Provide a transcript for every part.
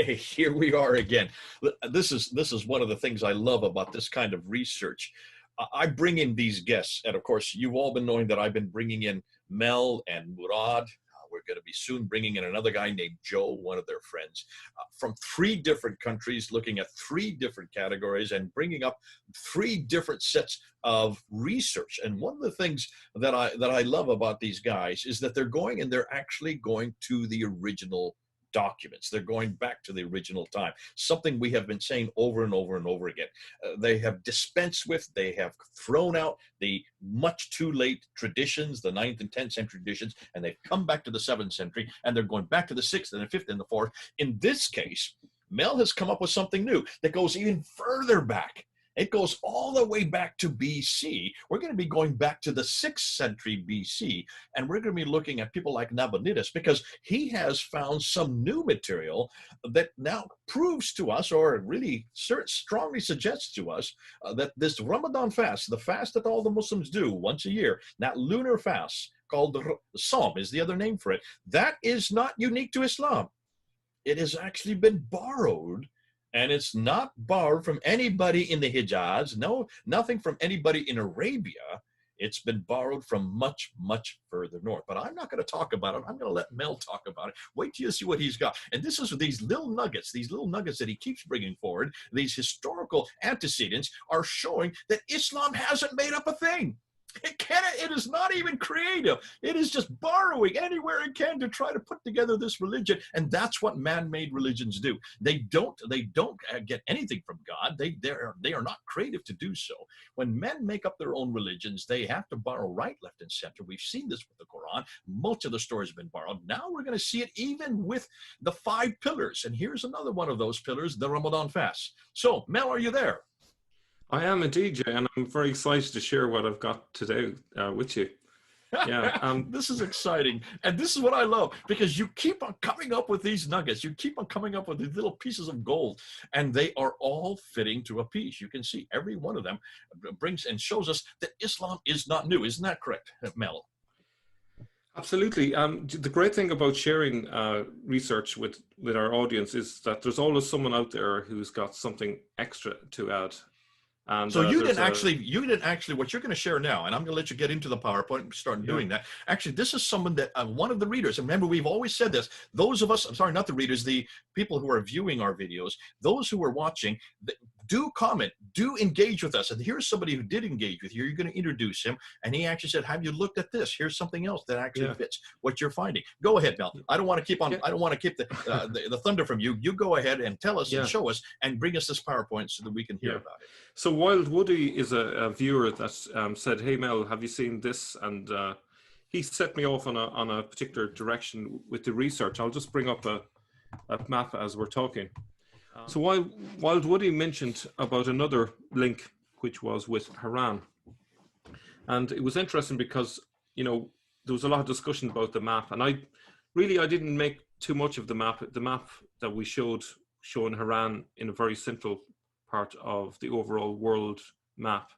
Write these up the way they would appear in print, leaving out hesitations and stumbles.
Hey, here we are again. This is one of the things I love about this kind of research. I bring in these guests, and of course, you've all been knowing that I've been bringing in Mel and Murad. We're going to be soon bringing in another guy named Joe, one of their friends, from three different countries, looking at three different categories and bringing up three different sets of research. And one of the things that I love about these guys is that they're actually going to the original documents. They're going back to the original time, something we have been saying over and over and over again. They have dispensed with, they have thrown out the much too late traditions, the 9th and 10th century traditions, and they've come back to the 7th century, and they're going back to the 6th and the 5th and the 4th. In this case, Mel has come up with something new that goes even further back. It goes all the way back to BC. We're going to be going back to the 6th century BC, and we're going to be looking at people like Nabonidus, because he has found some new material that now proves to us, or really strongly suggests to us, that this Ramadan fast, the fast that all the Muslims do once a year, that lunar fast called the Psalm is the other name for it, that is not unique to Islam. It has actually been borrowed. And it's not borrowed from anybody in the Hijaz, no, nothing from anybody in Arabia. It's been borrowed from much, much further north. But I'm not going to talk about it. I'm going to let Mel talk about it. Wait till you see what he's got. And this is these little nuggets that he keeps bringing forward, these historical antecedents are showing that Islam hasn't made up a thing. It is not even creative. It is just borrowing anywhere it can to try to put together this religion. And that's what man-made religions do. They don't get anything from God. They are not creative to do so. When men make up their own religions, they have to borrow right, left, and center. We've seen this with the Quran. Much of the stories have been borrowed. Now we're going to see it even with the 5 pillars. And here's another one of those pillars, the Ramadan fast. So, Mel, are you there? I am indeed, Jay, and I'm very excited to share what I've got today with you. Yeah, this is exciting, and this is what I love, because you keep on coming up with these nuggets. You keep on coming up with these little pieces of gold, and they are all fitting to a piece. You can see every one of them brings and shows us that Islam is not new. Isn't that correct, Mel? absolutely. The great thing about sharing research with our audience is that there's always someone out there who's got something extra to add. And so you didn't actually, what you're going to share now, and I'm going to let you get into the PowerPoint and start doing that. Actually, this is someone that one of the readers, and remember, we've always said this, those of us, I'm sorry, not the readers, the people who are viewing our videos, those who are watching, do comment, do engage with us. And here's somebody who did engage with you. You're going to introduce him, and he actually said, have you looked at this? Here's something else that actually fits what you're finding. Go ahead, Mel. I don't want to keep on, I don't want to keep the thunder from you. You go ahead and tell us and show us and bring us this PowerPoint so that we can hear about it. So Wild Woody is a viewer that said, hey, Mel, have you seen this? And he set me off on a particular direction with the research. I'll just bring up a map as we're talking. So Wild Woody mentioned about another link, which was with Haran. And it was interesting because, there was a lot of discussion about the map. And I didn't make too much of the map. The map that we showing Haran in a very central part of the overall world map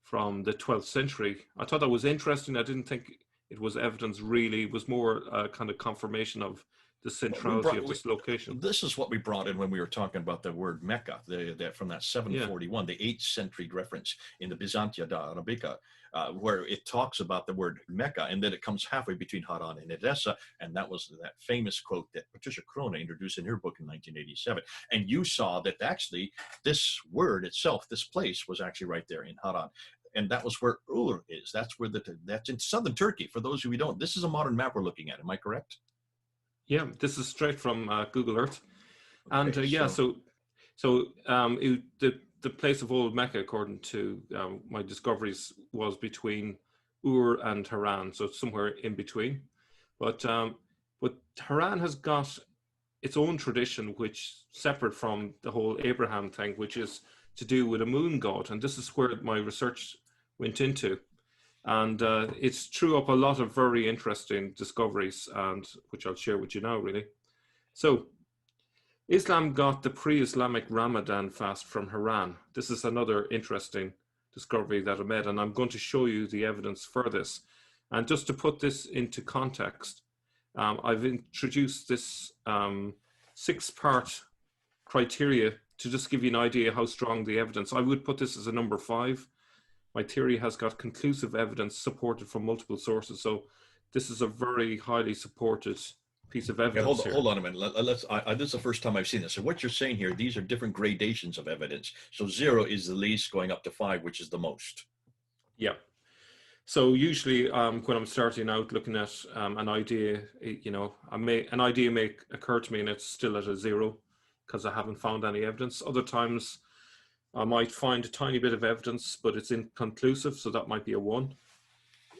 from the 12th century. I thought that was interesting. I didn't think it was evidence really. It was more a kind of confirmation of the centrality of this location. This is what we brought in when we were talking about the word Mecca, from that 741, the 8th century reference in the Byzantia da Arabica, where it talks about the word Mecca, and then it comes halfway between Haran and Edessa, and that was that famous quote that Patricia Crone introduced in her book in 1987. And you saw that actually this word itself, this place, was actually right there in Haran. And that was where Ur is. That's where that's in southern Turkey. For those who don't, this is a modern map we're looking at. Am I correct? Yeah, this is straight from Google Earth. Okay, and the place of old Mecca, according to my discoveries, was between Ur and Haran, so somewhere in between. But Haran has got its own tradition, which separate from the whole Abraham thing, which is to do with a moon god, and this is where my research went into. And it's threw up a lot of very interesting discoveries, and which I'll share with you now, really. So, Islam got the pre-Islamic Ramadan fast from Haran. This is another interesting discovery that I made, and I'm going to show you the evidence for this. And just to put this into context, I've introduced this 6-part criteria to just give you an idea how strong the evidence. I would put this as a number 5. My theory has got conclusive evidence supported from multiple sources. So this is a very highly supported piece of Okay, evidence here. hold on a minute. This is the first time I've seen this. So what you're saying here, these are different gradations of evidence. So 0 is the least, going up to 5, which is the most. Yeah. So usually when I'm starting out looking at an idea, an idea may occur to me and it's still at a 0 because I haven't found any evidence. Other times I might find a tiny bit of evidence, but it's inconclusive, so that might be a 1.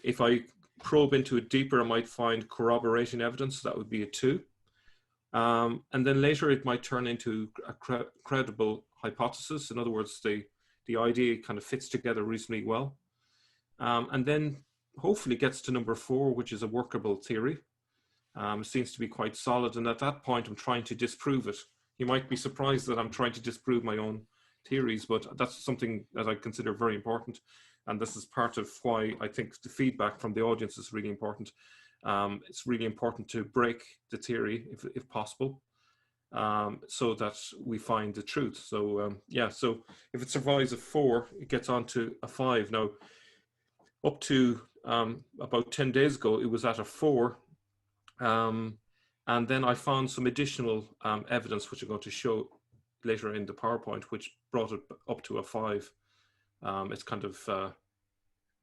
If I probe into it deeper, I might find corroborating evidence, that would be a 2. And then later it might turn into a credible hypothesis. In other words, the idea kind of fits together reasonably well. And then hopefully gets to number 4, which is a workable theory. It seems to be quite solid. And at that point, I'm trying to disprove it. You might be surprised that I'm trying to disprove my own theories, but that's something that I consider very important. And this is part of why I think the feedback from the audience is really important. It's really important to break the theory if possible, so that we find the truth. So so if it survives a 4, it gets on to a 5. Now, up to about 10 days ago, it was at a 4. And then I found some additional evidence, which I'm going to show later in the PowerPoint, which brought it up to a 5. It's kind of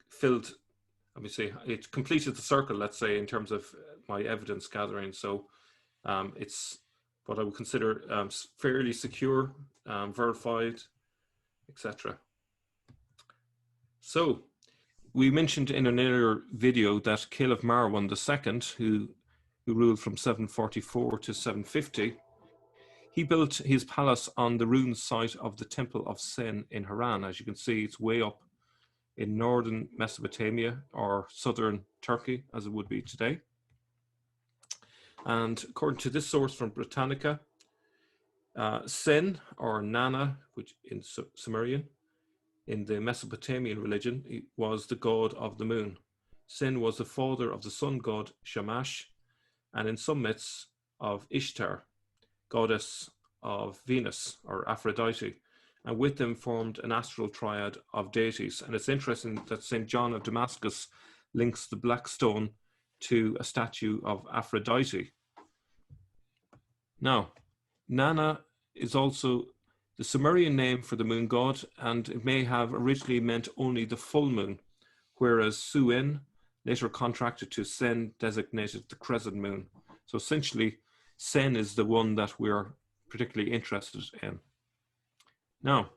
filled, let me say, it completed the circle, let's say, in terms of my evidence gathering. So it's what I would consider fairly secure, verified, etc. So we mentioned in an earlier video that Caliph Marwan II, who ruled from 744 to 750, he built his palace on the ruined site of the Temple of Sen in Haran. As you can see, it's way up in northern Mesopotamia, or southern Turkey, as it would be today. And according to this source from Britannica, Sen, or Nana, which in Sumerian, in the Mesopotamian religion, he was the god of the moon. Sen was the father of the sun god Shamash, and in some myths of Ishtar, goddess of Venus, or Aphrodite, and with them formed an astral triad of deities. And it's interesting that St. John of Damascus links the black stone to a statue of Aphrodite. Now, Nana is also the Sumerian name for the moon god, and it may have originally meant only the full moon, whereas Suen, later contracted to Sen, designated the crescent moon. So essentially, Sen is the one that we're particularly interested in. Now,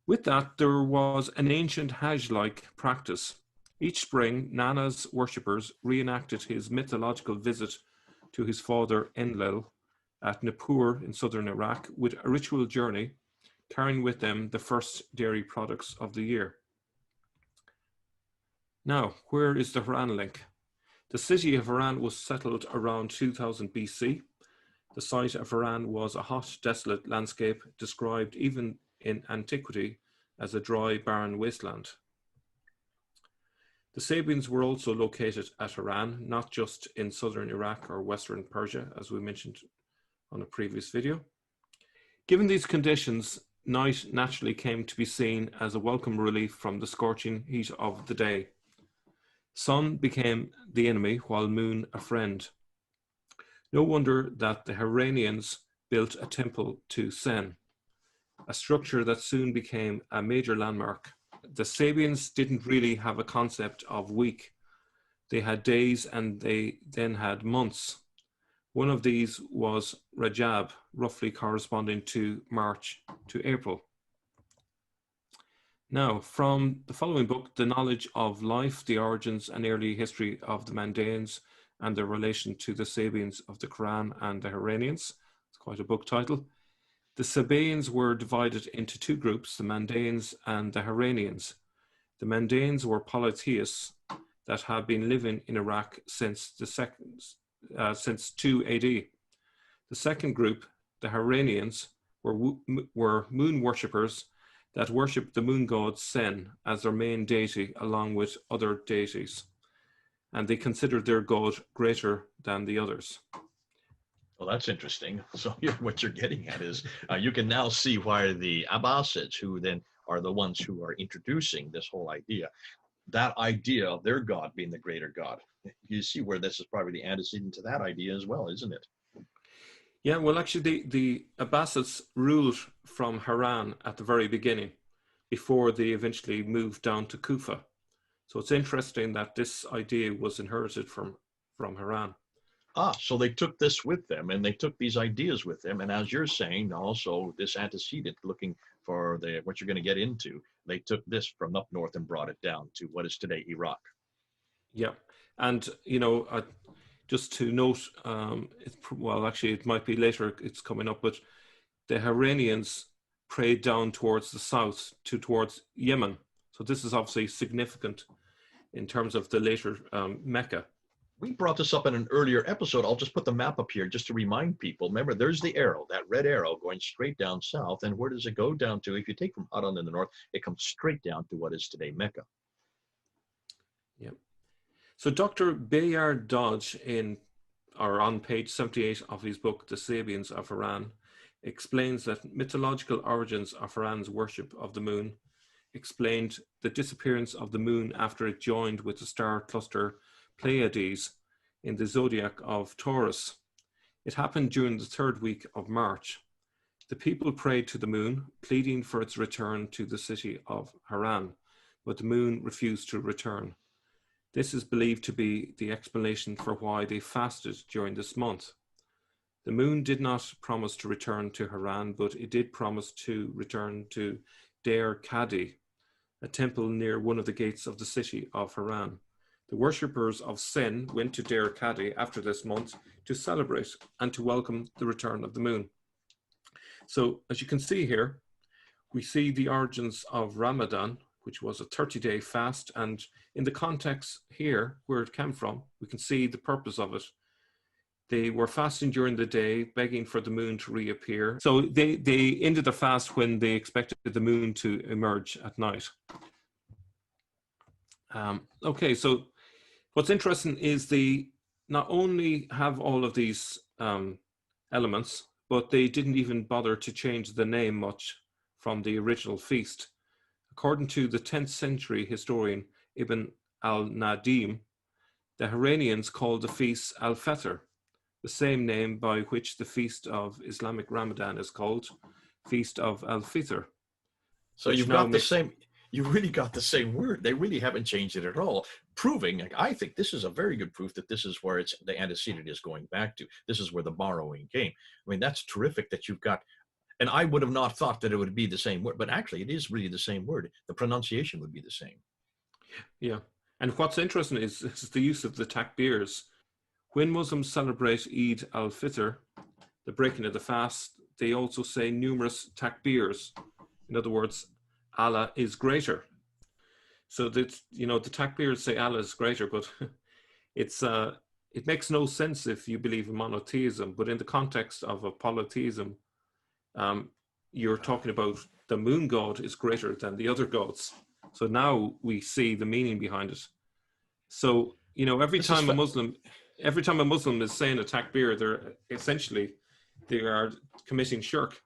with that, there was an ancient Hajj-like practice. Each spring, Nana's worshippers reenacted his mythological visit to his father Enlil at Nippur in southern Iraq with a ritual journey, carrying with them the first dairy products of the year. Now, where is the Haran link? The city of Haran was settled around 2000 BC. The site of Haran was a hot, desolate landscape, described even in antiquity as a dry, barren wasteland. The Sabians were also located at Haran, not just in southern Iraq or western Persia, as we mentioned on a previous video. Given these conditions, night naturally came to be seen as a welcome relief from the scorching heat of the day. Sun became the enemy, while moon a friend. No wonder that the Haranians built a temple to Sen, a structure that soon became a major landmark. The Sabians didn't really have a concept of week. They had days and they then had months. One of these was Rajab, roughly corresponding to March to April. Now, from the following book, The Knowledge of Life, the Origins and Early History of the Mandaeans and their relation to the Sabians of the Quran and the Haranians. It's quite a book title. The Sabaeans were divided into 2 groups, the Mandaeans and the Haranians. The Mandaeans were polytheists that had been living in Iraq since 2 AD. The second group, the Haranians, were moon worshippers that worshipped the moon god Sen as their main deity along with other deities, and they considered their god greater than the others. Well, that's interesting. So what you're getting at is you can now see why the Abbasids, who then are the ones who are introducing this whole idea, that idea of their God being the greater God. You see where this is probably the antecedent to that idea as well, isn't it? Yeah, well, actually, the Abbasids ruled from Haran at the very beginning before they eventually moved down to Kufa. So it's interesting that this idea was inherited from Haran. Ah, so they took this with them and they took these ideas with them. And as you're saying, also this antecedent, looking for the what you're going to get into, they took this from up north and brought it down to what is today Iraq. Yeah, and just to note, well, actually, it might be later. It's coming up, but the Iranians prayed down towards the south towards Yemen. So this is obviously significant in terms of the later Mecca. We brought this up in an earlier episode. I'll just put the map up here just to remind people. Remember, there's the arrow, that red arrow going straight down south. And where does it go down to? If you take from Haran in the north, it comes straight down to what is today Mecca. Yeah. So Dr. Bayard Dodge on page 78 of his book, The Sabians of Iran, explains that mythological origins of Iran's worship of the moon explained the disappearance of the moon after it joined with the star cluster Pleiades in the zodiac of Taurus. It happened during the third week of March. The people prayed to the moon, pleading for its return to the city of Haran, but the moon refused to return. This is believed to be the explanation for why they fasted during this month. The moon did not promise to return to Haran, but it did promise to return to Deir Kadi, a temple near one of the gates of the city of Haran. The worshippers of Sin went to Deir Kadi after this month to celebrate and to welcome the return of the moon. So, as you can see here, we see the origins of Ramadan, which was a 30-day fast. And in the context here, where it came from, we can see the purpose of it. They were fasting during the day, begging for the moon to reappear. So they ended the fast when they expected the moon to emerge at night. Okay, so what's interesting is they not only have all of these elements, but they didn't even bother to change the name much from the original feast. According to the 10th century historian Ibn al-Nadim, the Iranians called the feast al-Fitr, the same name by which the feast of Islamic Ramadan is called, Feast of al-Fitr. So you've got the same, you really got the same word. They really haven't changed it at all, proving, I think this is a very good proof that this is where it's the antecedent is going back to. This is where the borrowing came. I mean, that's terrific that you've got, and I would have not thought that it would be the same word, but actually it is really the same word. The pronunciation would be the same. Yeah. And what's interesting is the use of the takbirs. When Muslims celebrate Eid al-Fitr, the breaking of the fast, they also say numerous takbirs. In other words, Allah is greater. So that, the takbirs say Allah is greater, but it makes no sense if you believe in monotheism. But in the context of a polytheism, you're talking about the moon god is greater than the other gods. So now we see the meaning behind it. So, every time a Muslim is saying a takbir, they are committing shirk.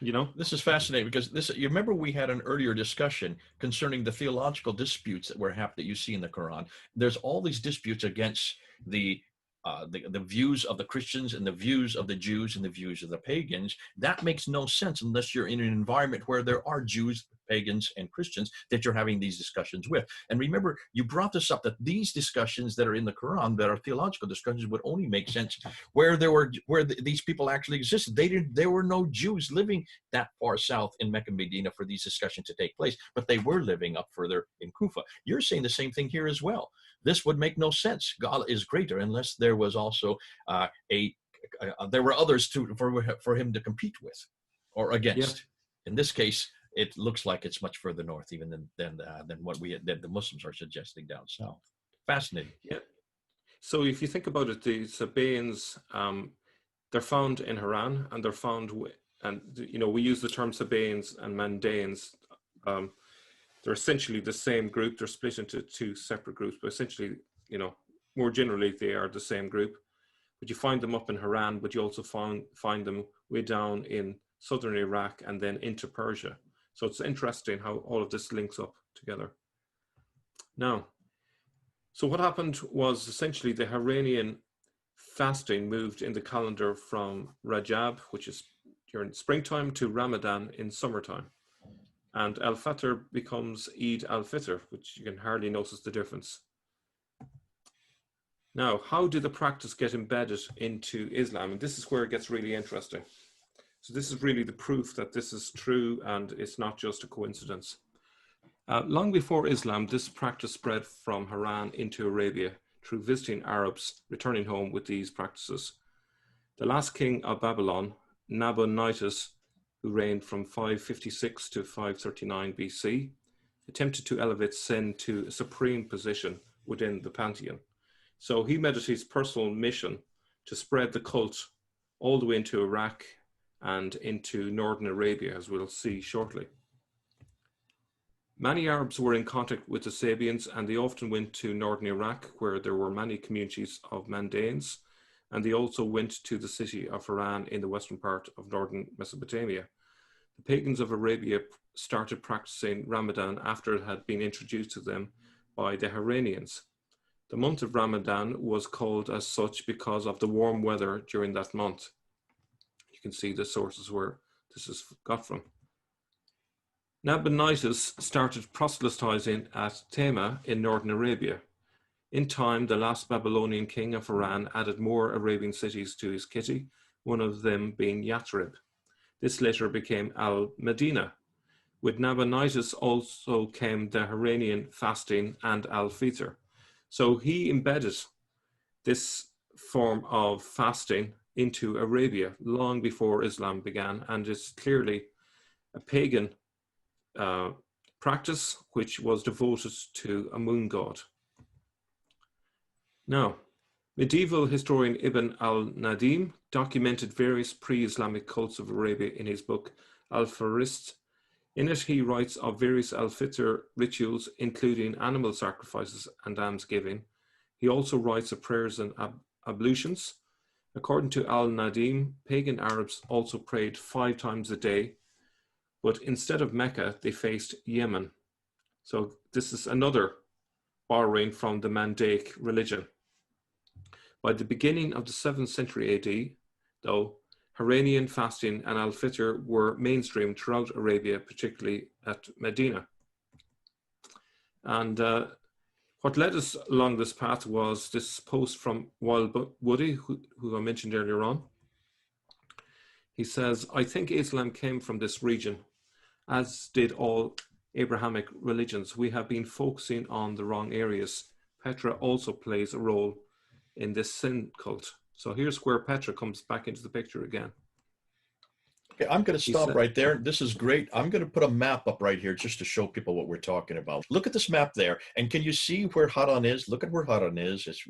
This is fascinating because you remember we had an earlier discussion concerning the theological disputes that were happening that you see in the Quran. There's all these disputes against the views of the Christians and the views of the Jews and the views of the pagans. That makes no sense unless you're in an environment where there are Jews, pagans, and Christians that you're having these discussions with. And remember, you brought this up that these discussions that are in the Quran, that are theological discussions, would only make sense where these people actually existed. There were no Jews living that far south in Mecca, Medina for these discussions to take place, but they were living up further in Kufa. You're saying the same thing here as well. This would make no sense. God is greater unless there was also there were others for him to compete with or against. Yeah. In this case, it looks like it's much further north even than what the Muslims are suggesting down south. Fascinating. Yeah. So if you think about it, the Sabaeans, they're found in Haran, and they're found, and we use the term Sabaeans and Mandaeans. They're essentially the same group. They're split into two separate groups, but essentially, more generally, they are the same group. but you find them up in Haran, but you also find them way down in southern Iraq and then into Persia. So it's interesting how all of this links up together. Now, so what happened was essentially the Haranian fasting moved in the calendar from Rajab, which is during springtime, to Ramadan in summertime. And Al-Fitr becomes Eid al-Fitr, which you can hardly notice the difference. Now, how did the practice get embedded into Islam? And this is where it gets really interesting. So this is really the proof that this is true and it's not just a coincidence. Long before Islam, this practice spread from Haran into Arabia through visiting Arabs returning home with these practices. The last king of Babylon, Nabonidus, who reigned from 556 to 539 BC, attempted to elevate sin to a supreme position within the pantheon. So he made it his personal mission to spread the cult all the way into Iraq and into northern Arabia, as we'll see shortly. Many Arabs were in contact with the Sabians, and they often went to northern Iraq, where there were many communities of Mandaeans, and they also went to the city of Haran in the western part of northern Mesopotamia. The pagans of Arabia started practicing Ramadan after it had been introduced to them by the Haranians. The month of Ramadan was called as such because of the warm weather during that month. You can see the sources where this is got from. Nabonidus started proselytizing at Tema in northern Arabia. In time, the last Babylonian king of Haran added more Arabian cities to his kitty, one of them being Yathrib. This later became Al-Medina. With Nabonidus also came the Haranian fasting and Al-Fitr. So he embedded this form of fasting into Arabia long before Islam began, and it's clearly a pagan practice which was devoted to a moon god. Now, medieval historian Ibn al-Nadim documented various pre-Islamic cults of Arabia in his book Al-Farist. In it, he writes of various Al-Fitr rituals, including animal sacrifices and almsgiving. He also writes of prayers and ablutions. According to al-Nadim, pagan Arabs also prayed 5 times a day, but instead of Mecca, they faced Yemen. So this is another borrowing from the Mandaic religion. By the beginning of the 7th century AD, though, Haranian fasting and Al-Fitr were mainstream throughout Arabia, particularly at Medina. And what led us along this path was this post from Wild Woody, who I mentioned earlier on. He says, I think Islam came from this region, as did all Abrahamic religions. We have been focusing on the wrong areas. Petra also plays a role in this sin cult. So here's where Petra comes back into the picture again. Okay, I'm going to stop right there. This is great. I'm going to put a map up right here just to show people what we're talking about. Look at this map there. And can you see where Haran is? Look at where Haran is. It's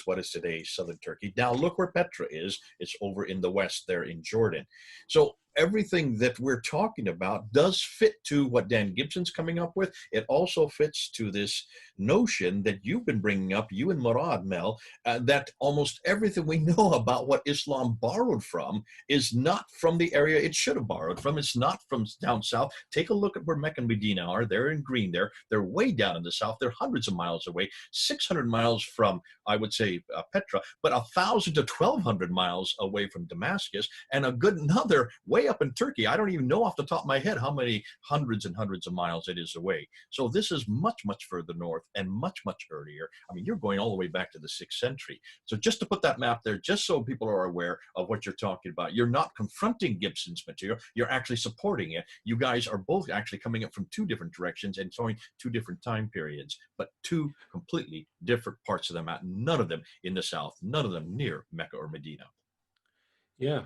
what is today, southern Turkey. Now look where Petra is. It's over in the west there in Jordan. So everything that we're talking about does fit to what Dan Gibson's coming up with. It also fits to this notion that you've been bringing up, you and Murad, Mel, that almost everything we know about what Islam borrowed from is not from the area it should have borrowed from. It's not from down south. Take a look at where Mecca and Medina are. They're in green there. They're way down in the south. They're hundreds of miles away, 600 miles from, I would say, Petra, but 1,000 to 1,200 miles away from Damascus, and a good another way up in Turkey. I don't even know off the top of my head how many hundreds and hundreds of miles it is away. So this is much, much further north and much, much earlier. I mean, you're going all the way back to the 6th century. So just to put that map there, just so people are aware of what you're talking about, you're not confronting Gibson's material, you're actually supporting it. You guys are both actually coming up from 2 different directions and showing 2 different time periods, but 2 completely different parts of the map, none of them in the south, none of them near Mecca or Medina. Yeah.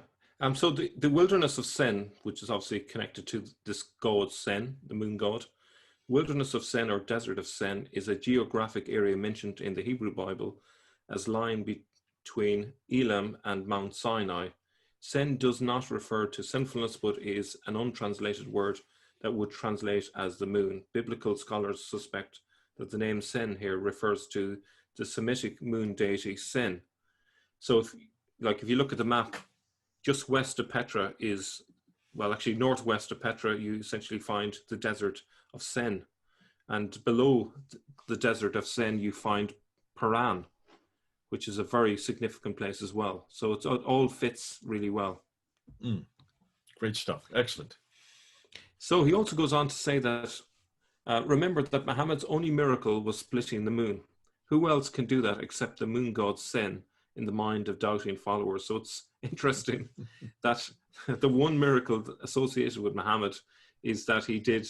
So the wilderness of Sen, which is obviously connected to this god Sen, the moon god, wilderness of Sen or desert of Sen is a geographic area mentioned in the Hebrew Bible as lying between Elam and Mount Sinai. Sen does not refer to sinfulness, but is an untranslated word that would translate as the moon. Biblical scholars suspect that the name Sen here refers to the Semitic moon deity Sen. So like if you look at the map, just west of Petra is, well, actually northwest of Petra, you essentially find the desert of Sen. And below the desert of Sen, you find Paran, which is a very significant place as well. So it all fits really well. Great stuff. Excellent. So he also goes on to say that, remember that Muhammad's only miracle was splitting the moon. Who else can do that except the moon god Sen in the mind of doubting followers? So it's interesting that the one miracle associated with Muhammad is that he did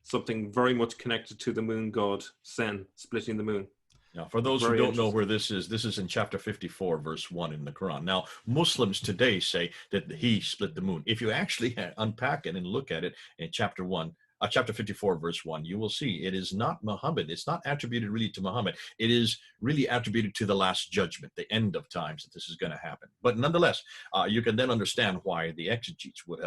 something very much connected to the moon god Sen, splitting the moon. Now, for those who don't know where this is in chapter 54, verse 1 in the Quran. Now, Muslims today say that he split the moon. If you actually unpack it and look at it in chapter 54, verse 1, you will see it is not Muhammad. It's not attributed really to Muhammad. It is really attributed to the last judgment, the end of times, that this is going to happen. But nonetheless, you can then understand why the exegetes would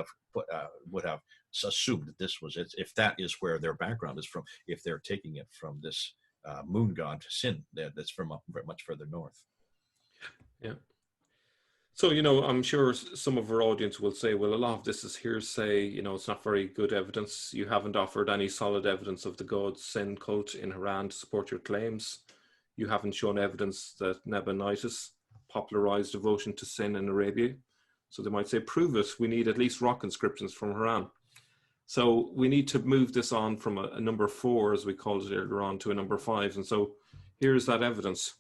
have assumed that this was it, if that is where their background is from, if they're taking it from this moon god Sin that's from up much further north. Yeah. So, I'm sure some of our audience will say, well, a lot of this is hearsay, it's not very good evidence. You haven't offered any solid evidence of the god Sin cult in Haran to support your claims. You haven't shown evidence that Nabonidus popularized devotion to Sin in Arabia. So they might say, prove it. We need at least rock inscriptions from Haran. So we need to move this on from a number 4, as we called it earlier on, to a number 5. And so here's that evidence.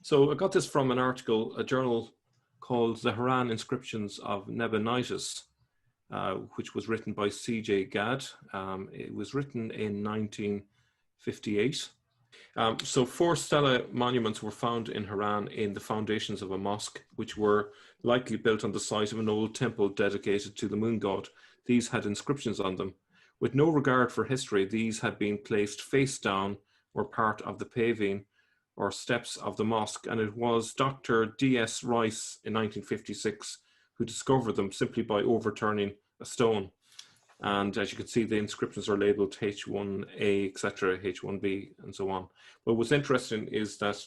So I got this from an article, a journal called The Haran Inscriptions of Nabonidus, which was written by C.J. Gadd. It was written in 1958. So 4 stela monuments were found in Haran in the foundations of a mosque, which were likely built on the site of an old temple dedicated to the moon god. These had inscriptions on them. With no regard for history, these had been placed face down or part of the paving or steps of the mosque, and it was Dr. D.S. Rice in 1956 who discovered them simply by overturning a stone. And as you can see, the inscriptions are labeled H1A, etc., H1B, and so on. But what's interesting is that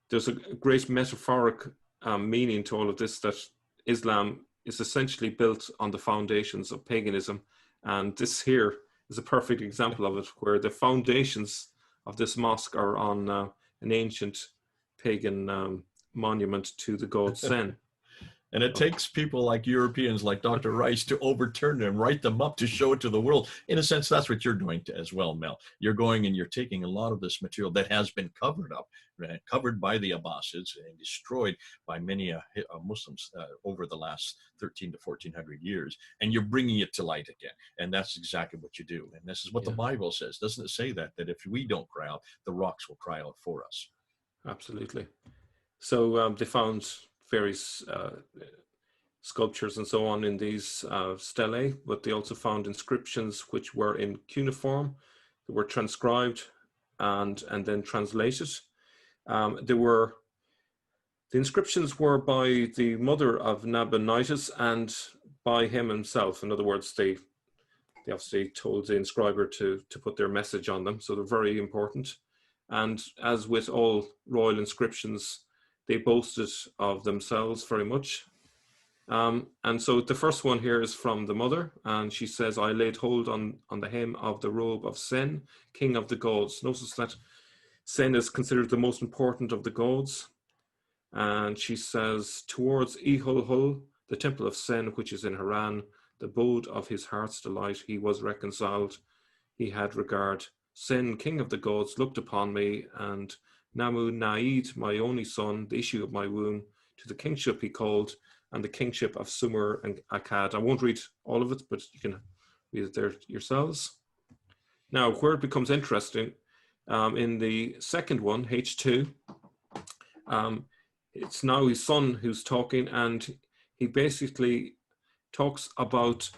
there's a great metaphoric meaning to all of this, that Islam is essentially built on the foundations of paganism. And this here is a perfect example of it, where the foundations of this mosque are on an ancient pagan monument to the god Sen. And it takes people like Europeans, like Dr. Rice, to overturn them, write them up, to show it to the world. In a sense, that's what you're doing as well, Mel. You're going and you're taking a lot of this material that has been covered up, right, covered by the Abbasids and destroyed by many Muslims over the last 13 to 1400 years, and you're bringing it to light again. And that's exactly what you do. And this is what the Bible says. Doesn't it say that if we don't cry out, the rocks will cry out for us? Absolutely. So they found various sculptures and so on in these stelae, but they also found inscriptions which were in cuneiform, that were transcribed and then translated. The inscriptions were by the mother of Nabonidus and by him himself. In other words, they obviously told the inscriber to put their message on them, so they're very important. And as with all royal inscriptions, they boasted of themselves very much. And so the first one here is from the mother, and she says, I laid hold on the hem of the robe of Sen, king of the gods. Notice that Sen is considered the most important of the gods. And she says, towards Ihulhul, the temple of Sen, which is in Haran, the abode of his heart's delight, he was reconciled. He had regard. Sen, king of the gods, looked upon me, and Namu Naid, my only son, the issue of my womb, to the kingship he called, and the kingship of Sumer and Akkad. I won't read all of it, but you can read it there yourselves. Now, where it becomes interesting, in the second one, H2, it's now his son who's talking, and he basically talks about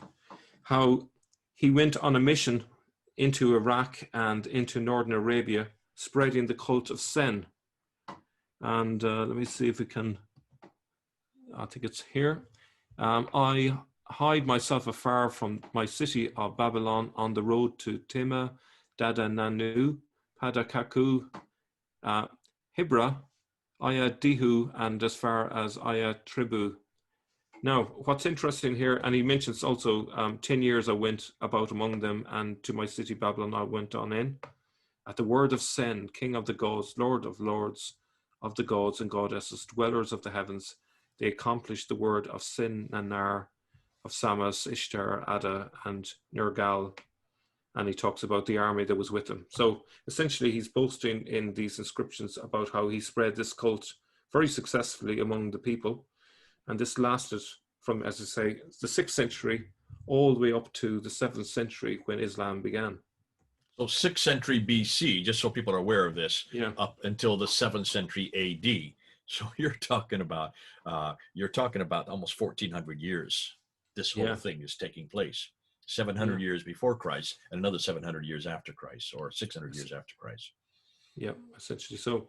how he went on a mission into Iraq and into Northern Arabia, spreading the cult of Sen. And let me see if we can, I think it's here. I hide myself afar from my city of Babylon on the road to Tema, Dadananu, Padakaku, Hibra, Aya Dihu, and as far as Aya Tribu. Now, what's interesting here, and he mentions also 10 years I went about among them, and to my city Babylon I went on in. At the word of Sen, king of the gods, lord of lords, of the gods and goddesses, dwellers of the heavens, they accomplished the word of Sin and Nar, of Samas, Ishtar, Ada, and Nergal. And he talks about the army that was with him. So essentially, he's boasting in these inscriptions about how he spread this cult very successfully among the people. And this lasted from, as I say, the 6th century all the way up to the 7th century when Islam began. So 6th century BC, just so people are aware of this, Yeah. up until the 7th century AD. So you're talking about almost 1400 years. This whole thing is taking place. 700 years before Christ and another 700 years after Christ, or 600 years after Christ. Yeah, essentially. So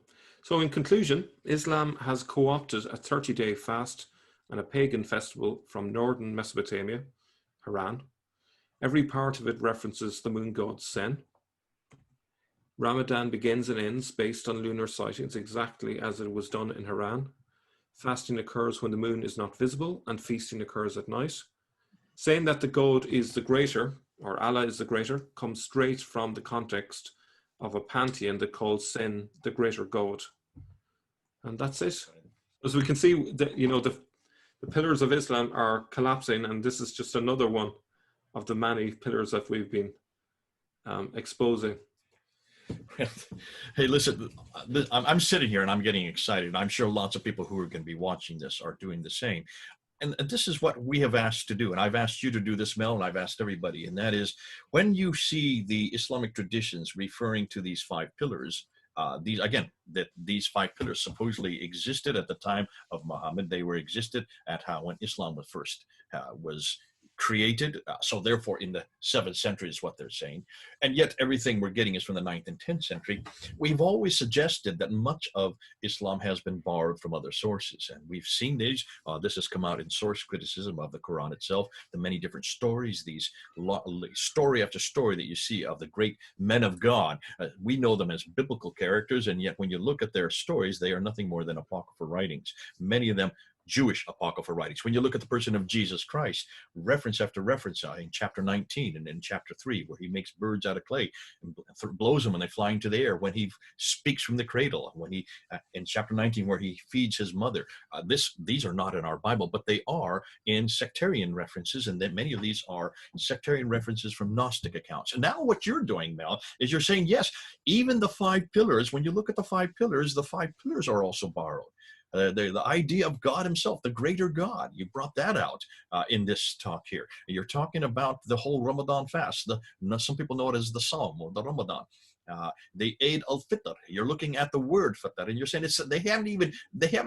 in conclusion, Islam has co-opted a 30-day fast and a pagan festival from northern Mesopotamia, Haran. Every part of it references the moon god Sen. Ramadan begins and ends based on lunar sightings exactly as it was done in Haran. Fasting occurs when the moon is not visible, and feasting occurs at night. Saying that the god is the greater, or Allah is the greater, comes straight from the context of a pantheon that calls Sen the greater god. And that's it. As we can see, the pillars of Islam are collapsing, and this is just another one of the many pillars that we've been exposing. Hey, listen, I'm sitting here and I'm getting excited. I'm sure lots of people who are going to be watching this are doing the same. And this is what we have asked to do. And I've asked you to do this, Mel, and I've asked everybody. And that is, when you see the Islamic traditions referring to these 5 pillars, these 5 pillars supposedly existed at the time of Muhammad. They were existed at when Islam was first was created. So therefore, in the 7th century is what they're saying. And yet everything we're getting is from the 9th and 10th century. We've always suggested that much of Islam has been borrowed from other sources. And we've seen these. This has come out in source criticism of the Quran itself, the many different stories, these story after story that you see of the great men of God. We know them as biblical characters, and yet when you look at their stories, they are nothing more than apocryphal writings. Many of them Jewish apocryphal writings. When you look at the person of Jesus Christ, reference after reference in chapter 19 and in chapter 3, where he makes birds out of clay and blows them and they fly into the air, when he speaks from the cradle, when he in chapter 19 where he feeds his mother. These are not in our Bible, but they are in sectarian references, and then many of these are sectarian references from Gnostic accounts. And now what you're doing, Mel, is you're saying, yes, even the 5 pillars, when you look at the 5 pillars are also borrowed. The idea of God himself, the greater God, you brought that out in this talk here. You're talking about the whole Ramadan fast. Some people know it as the Psalm or the Ramadan. The Eid al-Fitr. You're looking at the word Fitr, and you're saying they haven't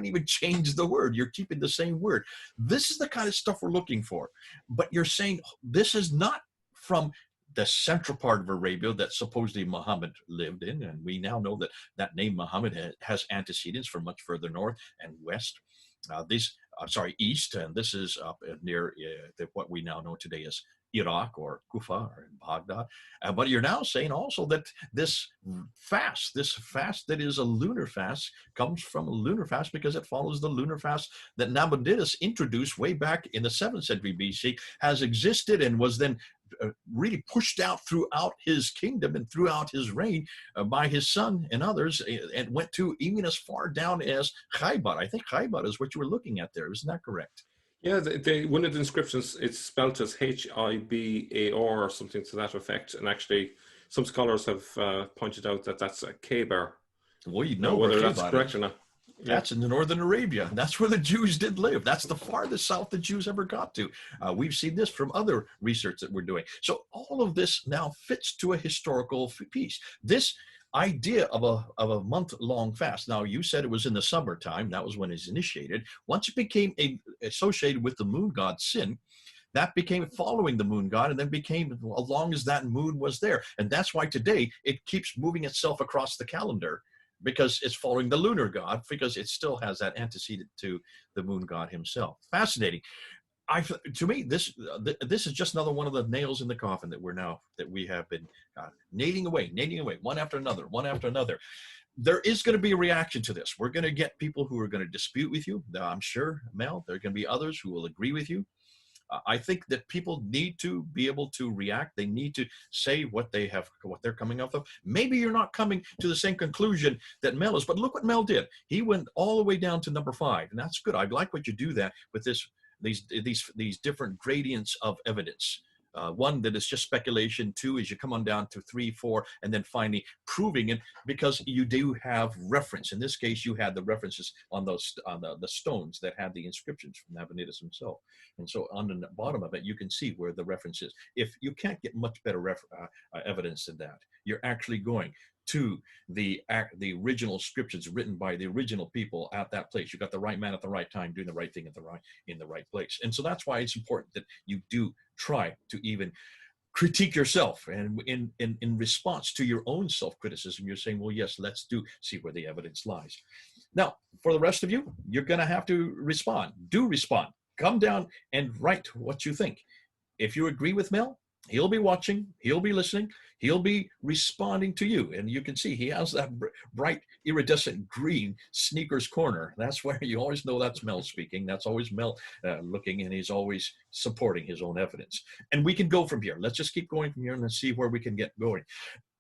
even changed the word. You're keeping the same word. This is the kind of stuff we're looking for. But you're saying this is not from the central part of Arabia that supposedly Muhammad lived in, and we now know that that name Muhammad has antecedents from much further north and west. East, and this is up near what we now know today as Iraq or Kufa or Baghdad. But you're now saying also that this fast that is a lunar fast, comes from a lunar fast because it follows the lunar fast that Nabonidus introduced way back in the 7th century BC, has existed and was then really pushed out throughout his kingdom and throughout his reign by his son and others, and went to even as far down as Khaybar. I think Khaybar is what you were looking at there. Isn't that correct? Yeah, one of the inscriptions, it's spelt as Hibar or something to that effect. And actually, some scholars have pointed out that that's a Khaybar. Well, you know whether that's correct or not. That's in the northern Arabia. That's where the Jews did live. That's the farthest south the Jews ever got to. We've seen this from other research that we're doing. So all of this now fits to a historical piece. This idea of a month-long fast. Now, you said it was in the summertime. That was when it's initiated. Once it became associated with the moon god Sin, that became following the moon god, and then became as long as that moon was there. And that's why today it keeps moving itself across the calendar, because it's following the lunar god, because it still has that antecedent to the moon god himself. Fascinating. To me, this is just another one of the nails in the coffin that we have been nailing away, one after another. there is going to be a reaction to this. We're going to get people who are going to dispute with you. I'm sure, Mel, there are going to be others who will agree with you. I think that people need to be able to react. They need to say what they're coming up of. Maybe you're not coming to the same conclusion that Mel is, but look what Mel did. He went all the way down to number 5, and that's good. I like what you do that with these different gradients of evidence. One, that is just speculation. 2 is you come on down to 3, 4, and then finally proving it, because you do have reference. In this case, you had the references on the stones that had the inscriptions from Nabonidus himself. And so on the bottom of it, you can see where the reference is. If you can't get much better evidence than that, you're actually going to the original scriptures written by the original people at that place. You got the right man at the right time, doing the right thing in the right place. And so that's why it's important that you do try to even critique yourself, and in response to your own self-criticism, you're saying, well, yes, let's see where the evidence lies. Now, for the rest of you, you're going to have to respond. Do respond. Come down and write what you think. If you agree with Mel, he'll be watching, he'll be listening, he'll be responding to you. And you can see he has that bright, iridescent green sneakers corner. That's where you always know that's Mel speaking. That's always Mel looking, and he's always supporting his own evidence. And we can go from here. Let's just keep going from here and let's see where we can get going.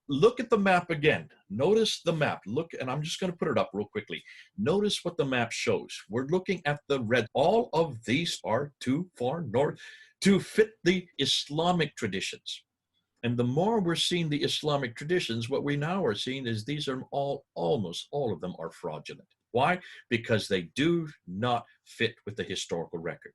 Look at the map again. Notice the map. Look, and I'm just going to put it up real quickly. Notice what the map shows. We're looking at the red. All of these are too far north to fit the Islamic traditions. And the more we're seeing the Islamic traditions, what we now are seeing is these are almost all of them are fraudulent. Why? Because they do not fit with the historical record.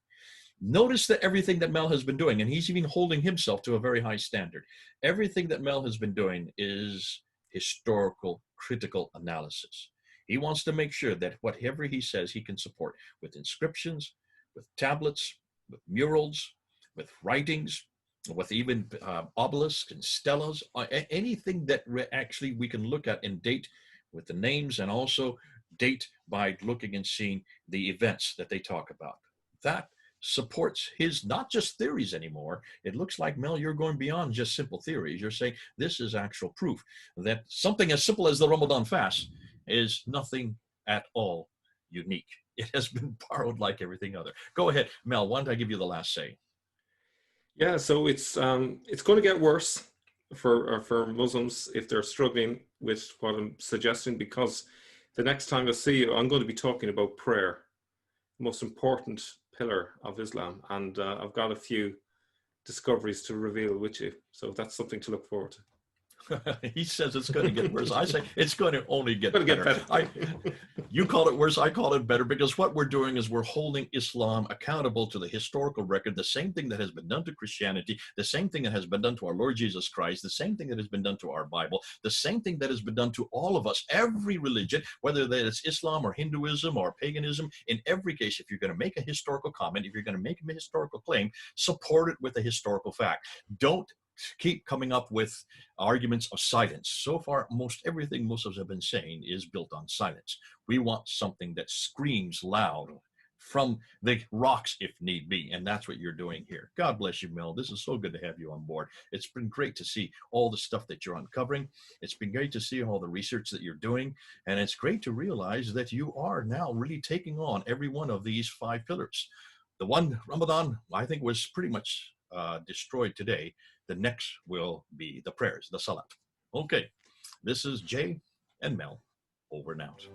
Notice that everything that Mel has been doing, and he's even holding himself to a very high standard, everything that Mel has been doing is historical, critical analysis. He wants to make sure that whatever he says, he can support with inscriptions, with tablets, with murals, with writings, with even obelisks and stelas, anything that actually we can look at and date with the names, and also date by looking and seeing the events that they talk about. That supports his not just theories anymore. It looks like, Mel, you're going beyond just simple theories. You're saying this is actual proof that something as simple as the Ramadan fast is nothing at all unique. It has been borrowed like everything other. Go ahead, Mel. Why don't I give you the last say? Yeah, so it's going to get worse for Muslims if they're struggling with what I'm suggesting, because the next time I see you, I'm going to be talking about prayer, most important pillar of Islam, and I've got a few discoveries to reveal with you, so that's something to look forward to. He says it's going to get worse. I say it's going to only get better. Get You call it worse, I call it better, because what we're doing is we're holding Islam accountable to the historical record, the same thing that has been done to Christianity, the same thing that has been done to our Lord Jesus Christ, the same thing that has been done to our Bible, the same thing that has been done to all of us, every religion, whether that is Islam or Hinduism or paganism. In every case, if you're going to make a historical comment, if you're going to make a historical claim, support it with a historical fact. Don't keep coming up with arguments of silence. So far, most everything Muslims have been saying is built on silence. We want something that screams loud from the rocks if need be, and that's what you're doing here. God bless you, Mel. This is so good to have you on board. It's been great to see all the stuff that you're uncovering. It's been great to see all the research that you're doing, and it's great to realize that you are now really taking on every one of these 5 pillars. The one, Ramadan, I think was pretty much destroyed today. The next will be the prayers, the salat. Okay, this is Jay and Mel, over and out.